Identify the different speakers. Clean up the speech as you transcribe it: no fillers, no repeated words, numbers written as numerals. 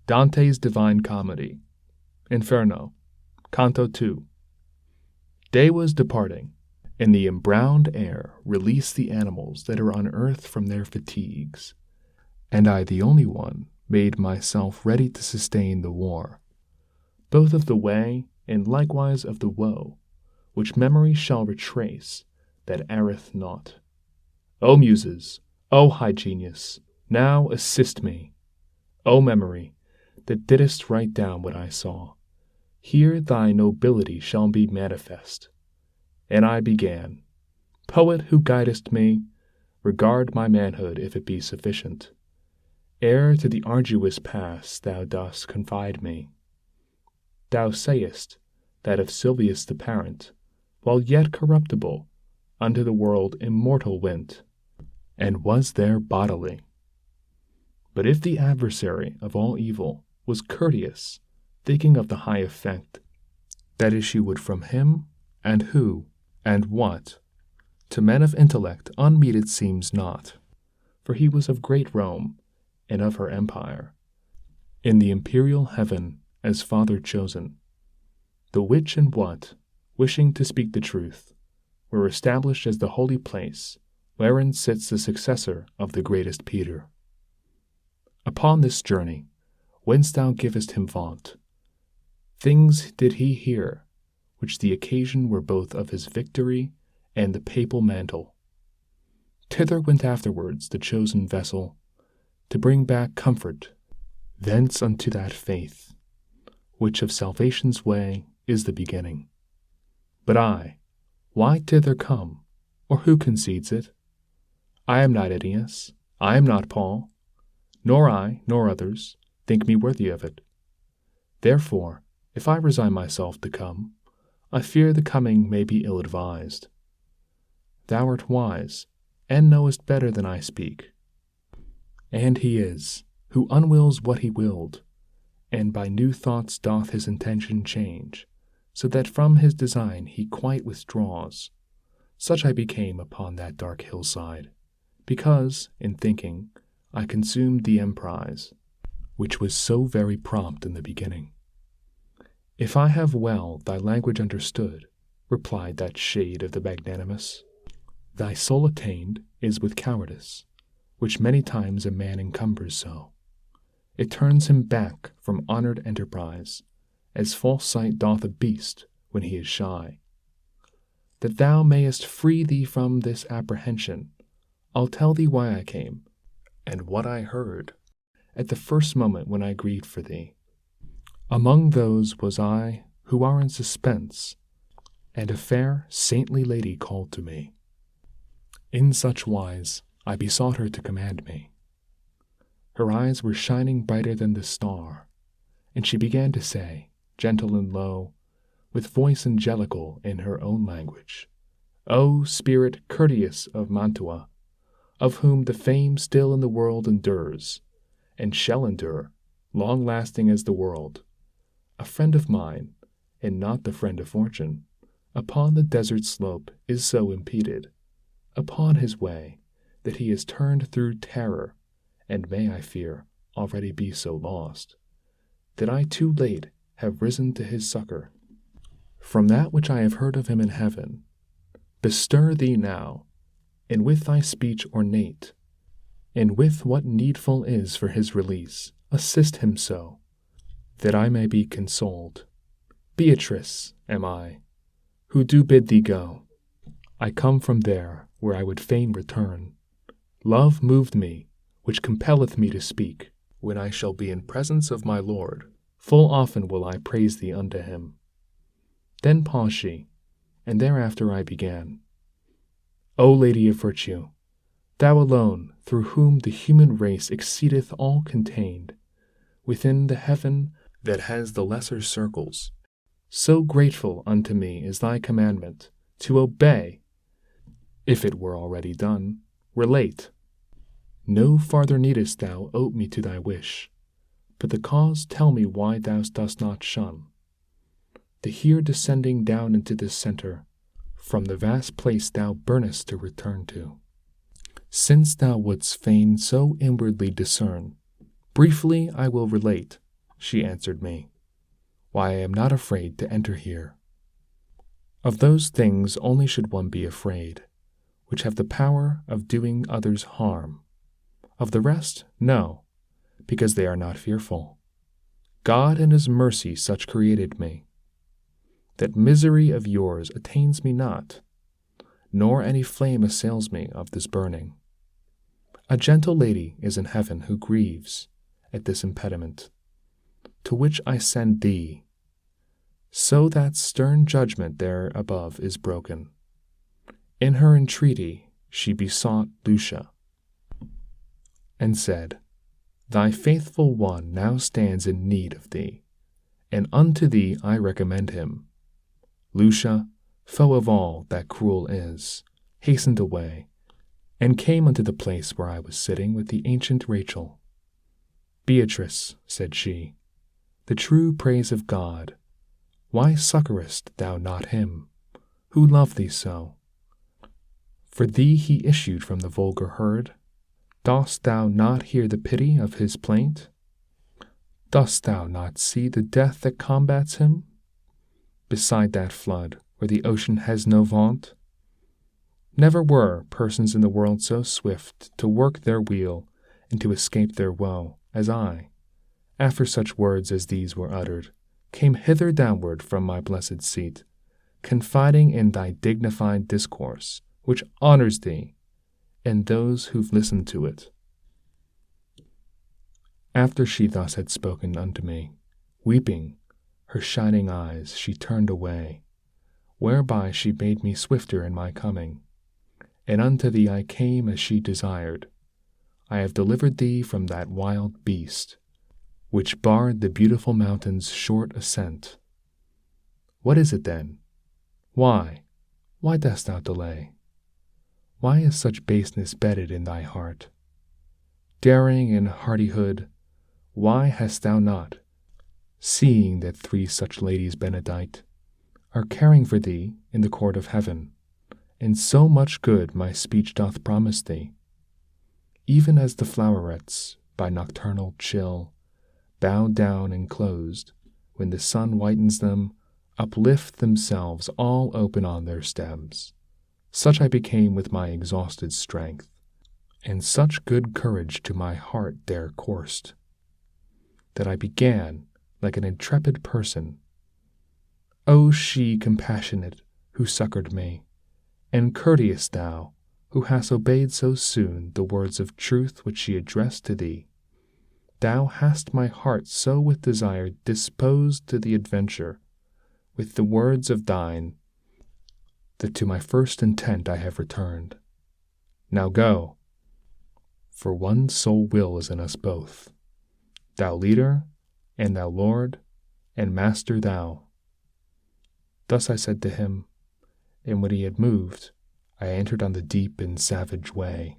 Speaker 1: Dante's Divine Comedy, Inferno, Canto II. Day was departing. In the embrowned air release the animals that are on earth from their fatigues, and I, the only one, made myself ready to sustain the war, both of the way and likewise of the woe, which memory shall retrace, that erreth not. O Muses, O high genius, now assist me. O memory, that didst write down what I saw, here thy nobility shall be manifest. And I began, Poet who guidest me, regard my manhood if it be sufficient. Ere to the arduous pass thou dost confide me. Thou sayest, that of Silvius the parent, while yet corruptible, unto the world immortal went, and was there bodily. But if the adversary of all evil was courteous, thinking of the high effect that issued from him, and who, and what, to men of intellect unmeet it seems not, for he was of great Rome, and of her empire, in the imperial heaven as father chosen, the which and what, wishing to speak the truth, were established as the holy place, wherein sits the successor of the greatest Peter. Upon this journey, whence thou givest him vaunt, things did he hear, which the occasion were both of his victory and the papal mantle. Thither went afterwards the chosen vessel, to bring back comfort thence unto that faith, which of salvation's way is the beginning. But I, why thither come, or who concedes it? I am not Ennius, I am not Paul, nor I, nor others, think me worthy of it. Therefore, if I resign myself to come, I fear the coming may be ill-advised. Thou art wise, and knowest better than I speak. And he is, who unwills what he willed, and by new thoughts doth his intention change, so that from his design he quite withdraws. Such I became upon that dark hillside, because, in thinking, I consumed the emprise, which was so very prompt in the beginning. If I have well thy language understood, replied that shade of the magnanimous, thy soul attained is with cowardice, which many times a man encumbers so. It turns him back from honored enterprise, as false sight doth a beast when he is shy. That thou mayest free thee from this apprehension, I'll tell thee why I came, and what I heard, at the first moment when I grieved for thee. Among those was I who are in suspense, and a fair, saintly lady called to me. In such wise I besought her to command me. Her eyes were shining brighter than the star, and she began to say, gentle and low, with voice angelical in her own language, O spirit courteous of Mantua, of whom the fame still in the world endures, and shall endure, long-lasting as the world, a friend of mine, and not the friend of fortune, upon the desert slope is so impeded, upon his way, that he is turned through terror, and may, I fear, already be so lost, that I too late have risen to his succor. From that which I have heard of him in heaven, bestir thee now, and with thy speech ornate, and with what needful is for his release, assist him so, that I may be consoled. Beatrice am I, who do bid thee go. I come from there where I would fain return. Love moved me, which compelleth me to speak. When I shall be in presence of my Lord, full often will I praise thee unto him. Then paused she, and thereafter I began. O Lady of Virtue, thou alone, through whom the human race exceedeth all contained, within the heaven that has the lesser circles, so grateful unto me is thy commandment, to obey, if it were already done, relate. No farther needest thou ope me to thy wish, but the cause tell me why thou dost not shun. The here descending down into this center, from the vast place thou burnest to return to. Since thou wouldst fain so inwardly discern, briefly I will relate, she answered me, why I am not afraid to enter here. Of those things only should one be afraid, which have the power of doing others harm. Of the rest, no, because they are not fearful. God in his mercy such created me. That misery of yours attains me not, nor any flame assails me of this burning. A gentle lady is in heaven who grieves at this impediment, to which I send thee, so that stern judgment there above is broken. In her entreaty she besought Lucia, and said, Thy faithful one now stands in need of thee, and unto thee I recommend him. Lucia, foe of all that cruel is, hastened away, and came unto the place where I was sitting with the ancient Rachel. Beatrice, said she, the true praise of God, why succourest thou not him, who loved thee so? For thee he issued from the vulgar herd. Dost thou not hear the pity of his plaint? Dost thou not see the death that combats him? Beside that flood, where the ocean has no vaunt? Never were persons in the world so swift to work their weal and to escape their woe, as I, after such words as these were uttered, came hither downward from my blessed seat, confiding in thy dignified discourse, which honors thee, and those who've listened to it. After she thus had spoken unto me, weeping, her shining eyes she turned away, whereby she bade me swifter in my coming. And unto thee I came as she desired. I have delivered thee from that wild beast, which barred the beautiful mountain's short ascent. What is it then? Why dost thou delay? Why is such baseness bedded in thy heart? Daring and hardihood, why hast thou not, seeing that 3 such ladies benedight are caring for thee in the court of heaven, and so much good my speech doth promise thee, even as the flowerets, by nocturnal chill, bowed down and closed, when the sun whitens them, uplift themselves all open on their stems. Such I became with my exhausted strength, and such good courage to my heart there coursed, that I began like an intrepid person. O she compassionate who succored me, and courteous thou, who hast obeyed so soon the words of truth which she addressed to thee. Thou hast my heart so with desire disposed to the adventure, with the words of thine, that to my first intent I have returned. Now go, for one sole will is in us both, thou leader, and thou Lord, and Master thou. Thus I said to him, and when he had moved, I entered on the deep and savage way.